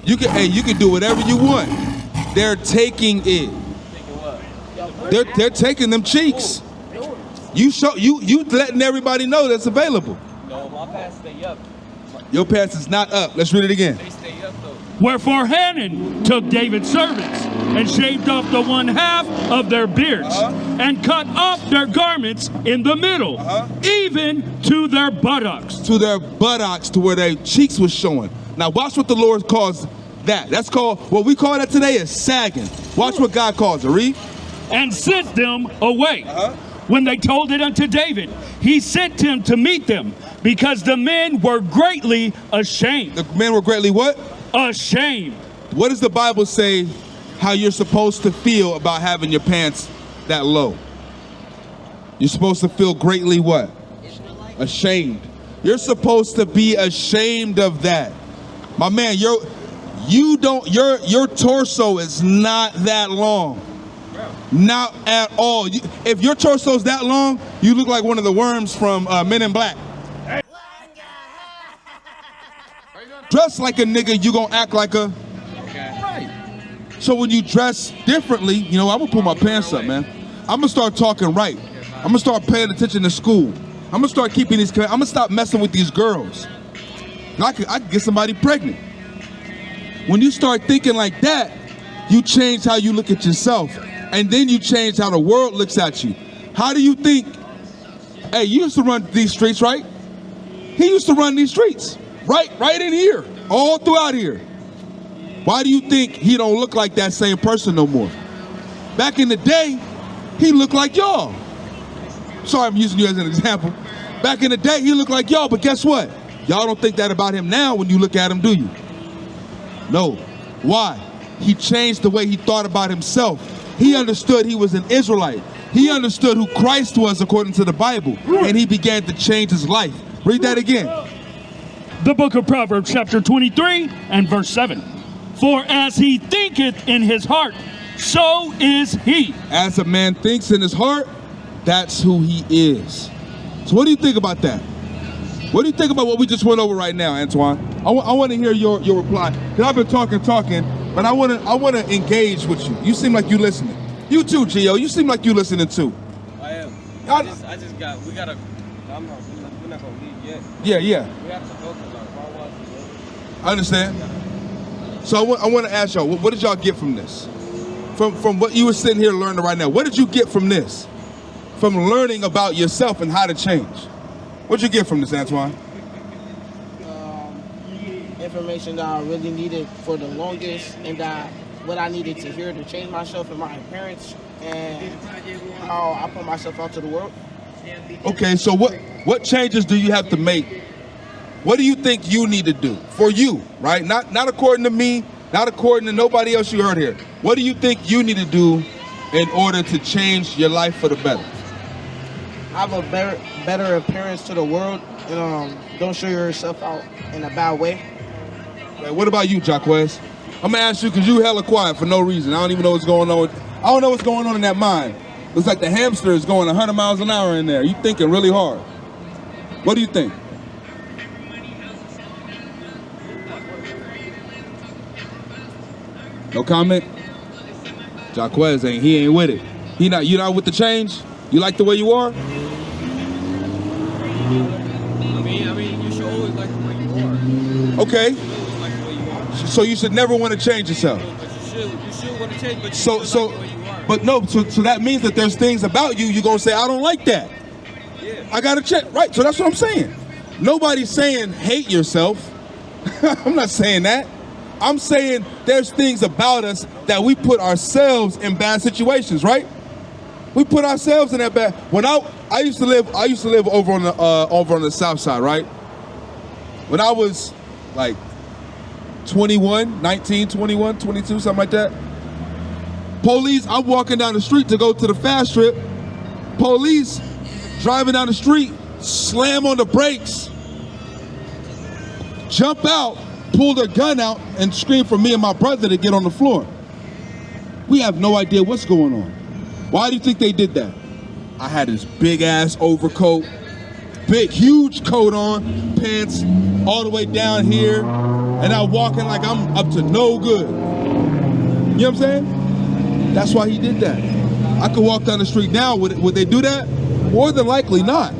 You can do whatever you want. They're taking it. They're taking them cheeks. You letting everybody know that's available. No, my pants stay up. Your pants is not up. Let's read it again. They stay up though. Wherefore Hannon took David's servants and shaved off the one half of their beards and cut off their garments in the middle, even to their buttocks. To their buttocks, to where their cheeks was showing. Now watch what the Lord calls that. That's called, what we call that today is sagging. Watch what God calls it. Read. And sent them away. When they told it unto David, he sent him to meet them, because the men were greatly ashamed. The men were greatly what? Ashamed. What does the Bible say how you're supposed to feel about having your pants that low? You're supposed to feel greatly what? Ashamed. You're supposed to be ashamed of that. My man, your torso is not that long. Not at all. If your torso's that long, you look like one of the worms from Men in Black. Dress like a nigga, you gonna act like a... Right. So when you dress differently, you know, I'm gonna pull my pants up, man. I'm gonna start talking right. I'm gonna start paying attention to school. I'm gonna start keeping these... I'm gonna stop messing with these girls. I could get somebody pregnant. When you start thinking like that, you change how you look at yourself. And then you change how the world looks at you. How do you think, hey, you used to run these streets, right? He used to run these streets, right in here, all throughout here. Why do you think he don't look like that same person no more? Back in the day, he looked like y'all. Sorry, I'm using you as an example. Back in the day, he looked like y'all, but guess what? Y'all don't think that about him now when you look at him, do you? No. Why? He changed the way he thought about himself. He understood he was an Israelite. He understood who Christ was according to the Bible, and he began to change his life. Read that again. The book of Proverbs, chapter 23 and verse 7. For as he thinketh in his heart, so is he. As a man thinks in his heart, that's who he is. So what do you think about that? What do you think about what we just went over right now, Antoine? I want to hear your reply. Because I've been talking, but I want to engage with you. You seem like you listening. You too, Gio. You seem like you listening too. I am. We're not gonna leave yet. Yeah. We have to go to our car wash. I understand. So I want to ask y'all, what did y'all get from this? From what you were sitting here learning right now, what did you get from this? From learning about yourself and how to change? What did you get from this, Antoine? Information that I really needed for the longest, and that what I needed to hear to change myself and my parents, and how I put myself out to the world. Okay, so what changes do you have to make? What do you think you need to do for you, right? Not according to me, not according to nobody else you heard here. What do you think you need to do in order to change your life for the better? Have a better appearance to the world, and don't show yourself out in a bad way. What about you, Jaquez? I'm gonna ask you because you hella quiet for no reason. I don't even know what's going on. I don't know what's going on in that mind. It's like the hamster is going 100 miles an hour in there. You thinking really hard. What do you think? No comment? Jaquez he ain't with it. You not with the change? You like the way you are? I mean, you should always like the way you are. Okay. So you should never want to change yourself. But you should want to change, but so like the way you are. But no, so that means that there's things about you're gonna say, I don't like that. Yeah. I gotta check. Right, so that's what I'm saying. Nobody's saying hate yourself. I'm not saying that. I'm saying there's things about us that we put ourselves in bad situations, right? We put ourselves in that bad. When I used to live over on the south side, right? When I was like 19, 21, 22, something like that. Police, I'm walking down the street to go to the fast strip. Police driving down the street, slam on the brakes, jump out, pull their gun out, and scream for me and my brother to get on the floor. We have no idea what's going on. Why do you think they did that? I had this big ass overcoat, big, huge coat on, pants all the way down here. and I walking like I'm up to no good. You know what I'm saying? That's why he did that. I could walk down the street now. Would they do that? More than likely not.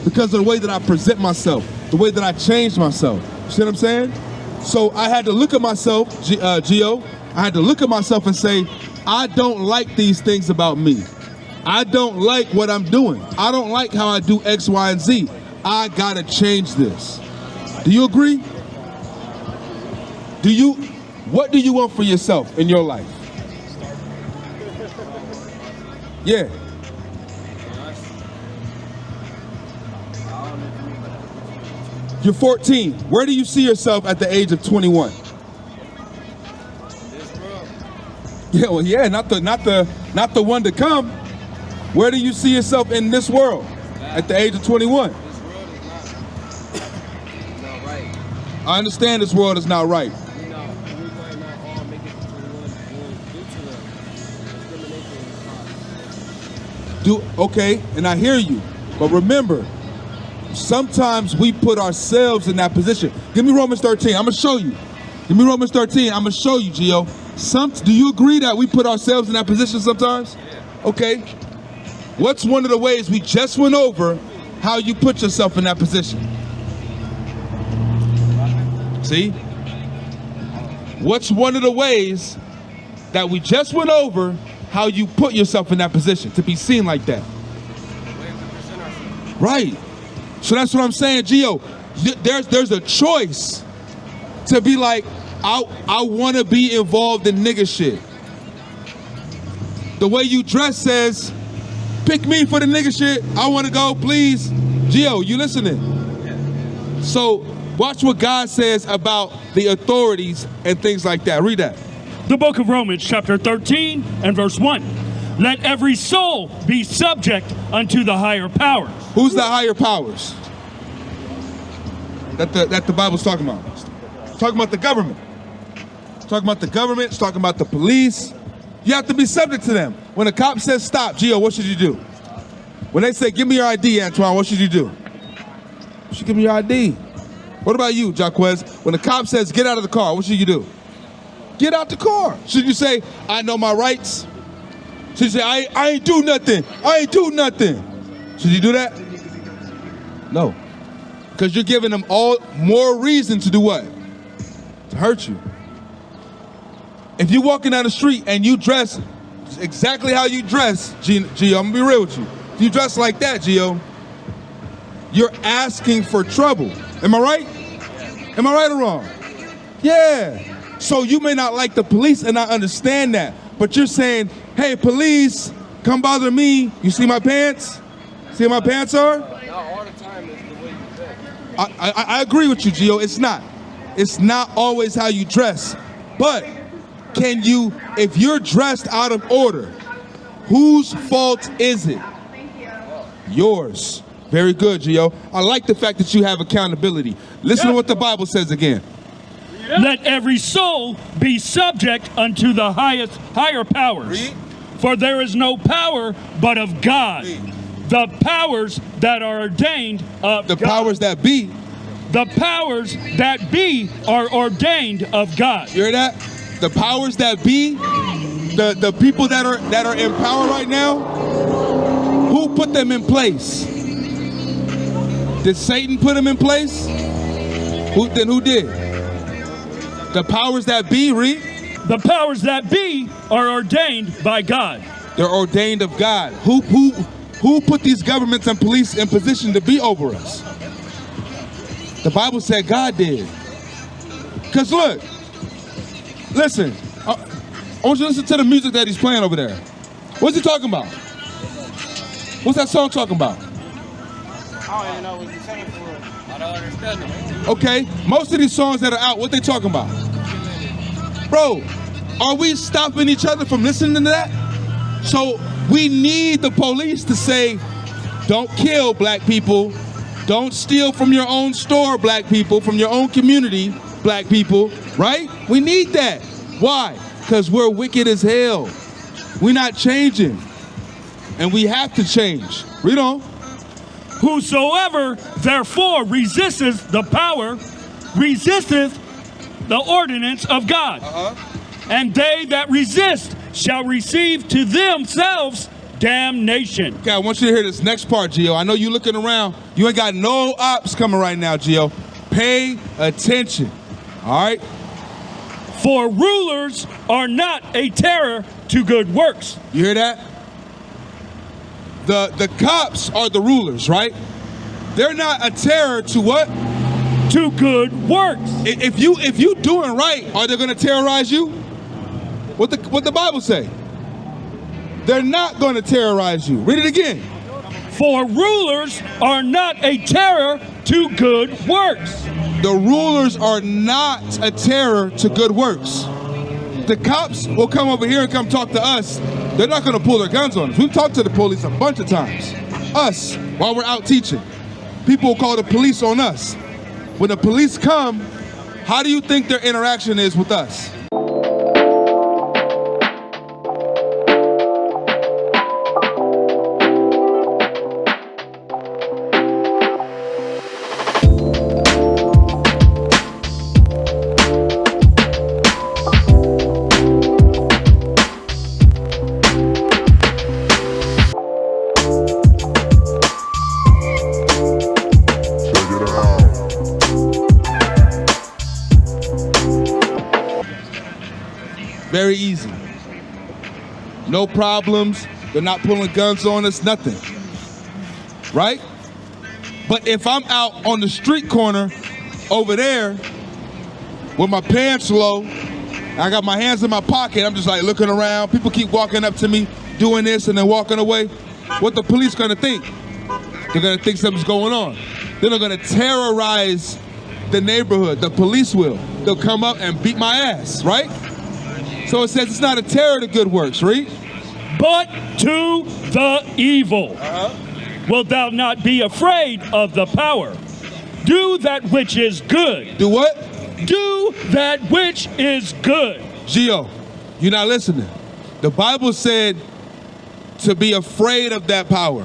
Because of the way that I present myself, the way that I change myself. You see what I'm saying? So I had to look at myself, Gio. I had to look at myself and say, I don't like these things about me. I don't like what I'm doing. I don't like how I do X, Y, and Z. I gotta change this. Do you agree? What do you want for yourself in your life? Yeah. You're 14. Where do you see yourself at the age of 21? Yeah, well, yeah, not the one to come. Where do you see yourself in this world at the age of 21? This world is not right. I understand this world is not right. We might not all make it to 21 due to the discrimination. Okay, and I hear you. But remember, sometimes we put ourselves in that position. Give me Romans 13. I'm going to show you. Give me Romans 13. I'm going to show you, Gio. Do you agree that we put ourselves in that position sometimes? Yeah. Okay. What's one of the ways we just went over how you put yourself in that position? See? What's one of the ways that we just went over how you put yourself in that position to be seen like that? Right. So that's what I'm saying, Gio. There's a choice to be like, I want to be involved in nigga shit. The way you dress says, pick me for the nigga shit. I want to go, please. Gio, you listening? So watch what God says about the authorities and things like that. Read that. The book of Romans, chapter 13 and verse 1. Let every soul be subject unto the higher powers. Who's the higher powers that the Bible's talking about? It's talking about the government. It's talking about the government. It's talking about the police. You have to be subject to them. When a cop says stop, Gio, what should you do? When they say, give me your ID, Antoine, what should you do? You should give me your ID. What about you, Jaquez? When the cop says, get out of the car, what should you do? Get out the car. Should you say, I know my rights? Should you say, I ain't do nothing. I ain't do nothing. Should you do that? No. Because you're giving them all more reason to do what? To hurt you. If you're walking down the street and you dress exactly how you dress, Gio, I'm gonna be real with you. If you dress like that, Gio, you're asking for trouble. Am I right? Am I right or wrong? Yeah. So you may not like the police, and I understand that, but you're saying, hey, police, come bother me. You see my pants? See how my pants are? Not all the time is the way you dress. I agree with you, Gio. It's not. It's not always how you dress. But can you, if you're dressed out of order, whose fault is it? Yours. Very good, Gio. I like the fact that you have accountability. Listen to what the Bible says again. Let every soul be subject unto the higher powers. Read. For there is no power but of God. Read. The powers that are ordained of The God. powers that be. The powers that be are ordained of God. You hear that? The powers that be, the people that are in power right now, who put them in place? Did Satan put them in place? Who did? The powers that be, read. The powers that be are ordained by God. They're ordained of God. Who put these governments and police in position to be over us? The Bible said God did. Because look, listen, I want you to listen to the music that he's playing over there. What's he talking about? What's that song talking about? I don't even know what you're saying for it. I don't understand them. Okay, most of these songs that are out, what they talking about? Bro, are we stopping each other from listening to that? So we need the police to say, don't kill black people. Don't steal from your own store, black people, from your own community, black people, right? We need that. Why? Because we're wicked as hell. We're not changing. And we have to change. Read on. Whosoever therefore resisteth the power, resisteth the ordinance of God. And they that resist shall receive to themselves damnation. Okay, I want you to hear this next part, Gio. I know you looking around. You ain't got no ops coming right now, Gio. Pay attention, all right? For rulers are not a terror to good works. You hear that? The cops are the rulers, right? They're not a terror to what? To good works. If you doing right, are they going to terrorize you? What the Bible say? They're not going to terrorize you. Read it again. For rulers are not a terror to good works. The rulers are not a terror to good works. The cops will come over here and come talk to us. They're not going to pull their guns on us. We've talked to the police a bunch of times. Us, while we're out teaching. People will call the police on us. When the police come, how do you think their interaction is with us? Very easy. No problems. They're not pulling guns on us, nothing. Right? But if I'm out on the street corner over there with my pants low, I got my hands in my pocket, I'm just like looking around. People keep walking up to me, doing this and then walking away. What the police gonna think? They're gonna think something's going on. Then they're gonna terrorize the neighborhood. The police will. They'll come up and beat my ass, right? So it says it's not a terror to good works, read. But to the evil. Wilt thou not be afraid of the power? Do that which is good. Do what? Do that which is good. Gio, you're not listening. The Bible said to be afraid of that power.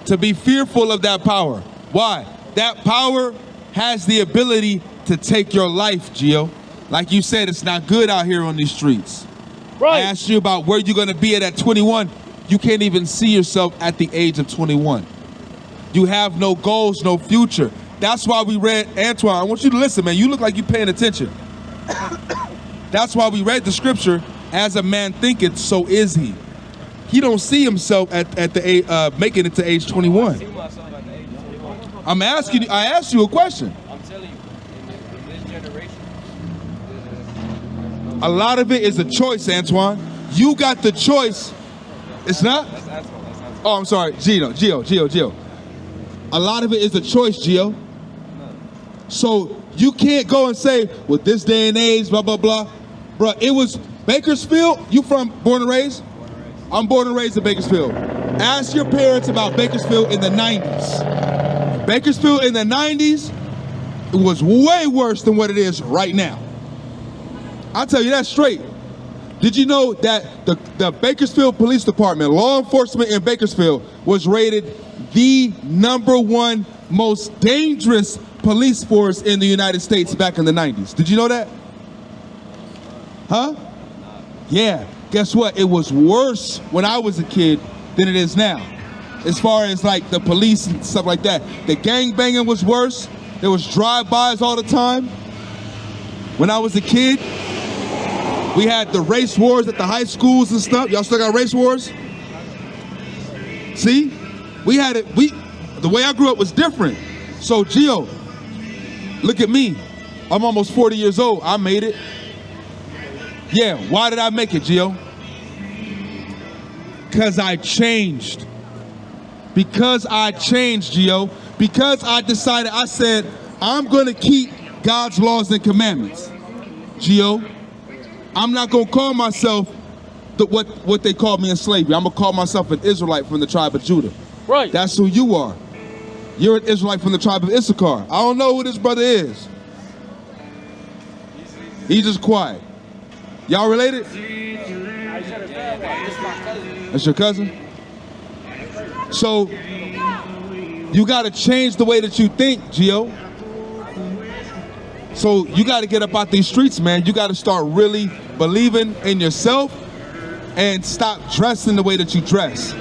To be fearful of that power. Why? That power has the ability to take your life, Gio. Like you said, it's not good out here on these streets. Right. I asked you about where you're gonna be at 21. You can't even see yourself at the age of 21. You have no goals, no future. That's why we read, Antoine, I want you to listen, man. You look like you're paying attention. That's why we read the scripture, as a man thinketh, so is he. He don't see himself at the making it to age 21. I'm asking you, I asked you a question. I'm telling you, in this generation, A lot of it is a choice, Antoine. You got the choice. It's not? that's Antoine. Oh, I'm sorry. Gio. A lot of it is a choice, Gio. So you can't go and say, with this day and age, blah, blah, blah. Bruh, it was Bakersfield. You born and raised? I'm born and raised in Bakersfield. Ask your parents about Bakersfield in the 90s. Bakersfield in the 90s, it was way worse than what it is right now. I'll tell you that straight. Did you know that the Bakersfield Police Department, law enforcement in Bakersfield, was rated the #1 most dangerous police force in the United States back in the 90s? Did you know that? Huh? Yeah. Guess what? It was worse when I was a kid than it is now. As far as like the police and stuff like that. The gang banging was worse. There was drive-bys all the time. When I was a kid, we had the race wars at the high schools and stuff. Y'all still got race wars? See? We had it, the way I grew up was different. So Gio, look at me. I'm almost 40 years old. I made it. Yeah, why did I make it, Gio? Because I changed. Because I changed, Gio. Because I decided, I said, I'm gonna keep God's laws and commandments. Gio, I'm not gonna call myself what they called me in slavery. I'm gonna call myself an Israelite from the tribe of Judah. Right. That's who you are. You're an Israelite from the tribe of Issachar. I don't know who this brother is. He's just quiet. Y'all related? That's your cousin? So, you gotta change the way that you think, Gio. So you got to get up out these streets, man. You got to start really believing in yourself and stop dressing the way that you dress.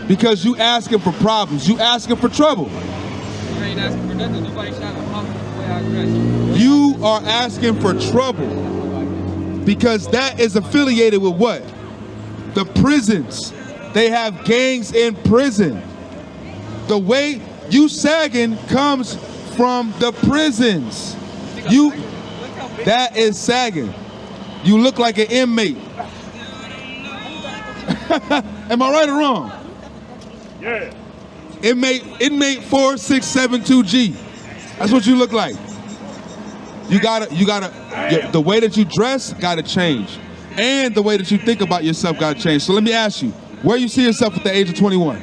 Because you asking for problems. You asking for trouble. You ain't asking for nothing. Nobody's trying to pump the way I dress. You are asking for trouble. Because that is affiliated with what? The prisons. They have gangs in prison. The way you sagging comes from the prisons. That is sagging. You look like an inmate. Am I right or wrong? Yeah. Inmate 4672G. That's what you look like. You gotta, the way that you dress gotta change. And the way that you think about yourself gotta change. So let me ask you, where you see yourself at the age of 21?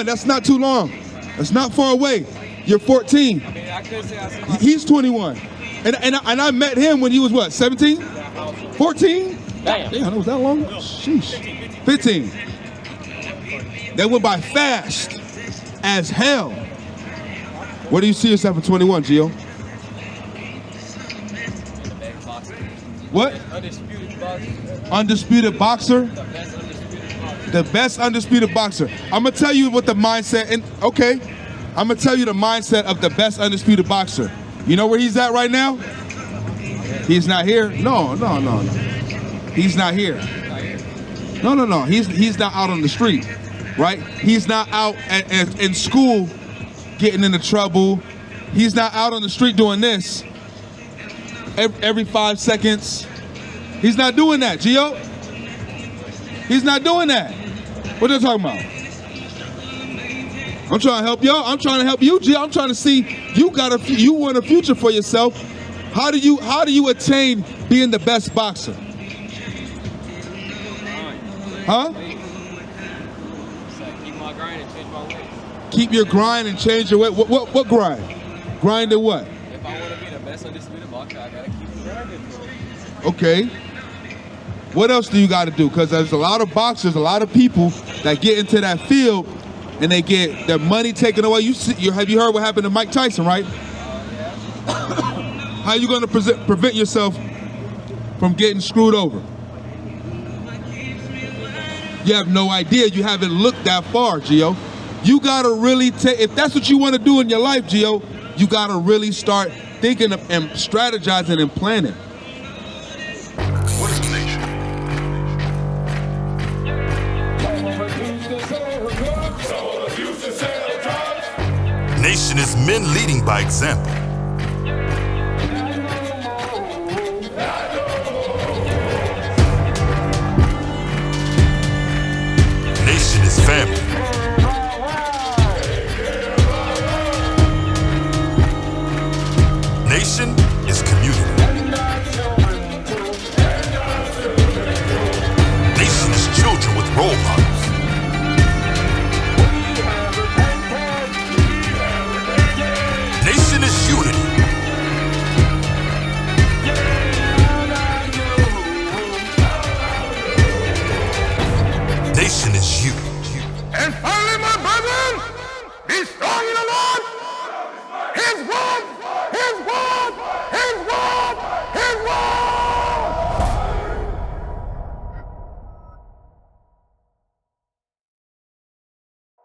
That's not too long. That's not far away. You're 14. I mean, I could say I see myself. He's 21. And I met him when he was what, 17? 14? Damn. Damn, that was that long? Sheesh. 15. That went by fast as hell. Where do you see yourself at 21, Gio? What? Undisputed boxer? The best undisputed boxer. I'm gonna tell you what the mindset, and okay, I'm gonna tell you the mindset of the best undisputed boxer. You know where he's at right now? He's not here. No. He's not here. No. He's not out on the street, right? He's not out in school getting into trouble. He's not out on the street doing this every 5 seconds. He's not doing that, Gio. He's not doing that. What are you talking about? I'm trying to help y'all. I'm trying to help you, Gio. I'm trying to see you want a future for yourself. How do you attain being the best boxer? Huh? Keep my grind and change my way. Keep your grind and change your way. What grind? Grind in what? If I want to be the best undisputed boxer, I gotta keep grinding. Okay. What else do you got to do? Because there's a lot of boxers, a lot of people that get into that field and they get their money taken away. Have you heard what happened to Mike Tyson, right? How are you going to prevent yourself from getting screwed over? You have no idea. You haven't looked that far, Gio. You got to really if that's what you want to do in your life, Gio, you got to really start thinking and strategizing and planning. What is a nation? Nation is men leading by example. Nation is family.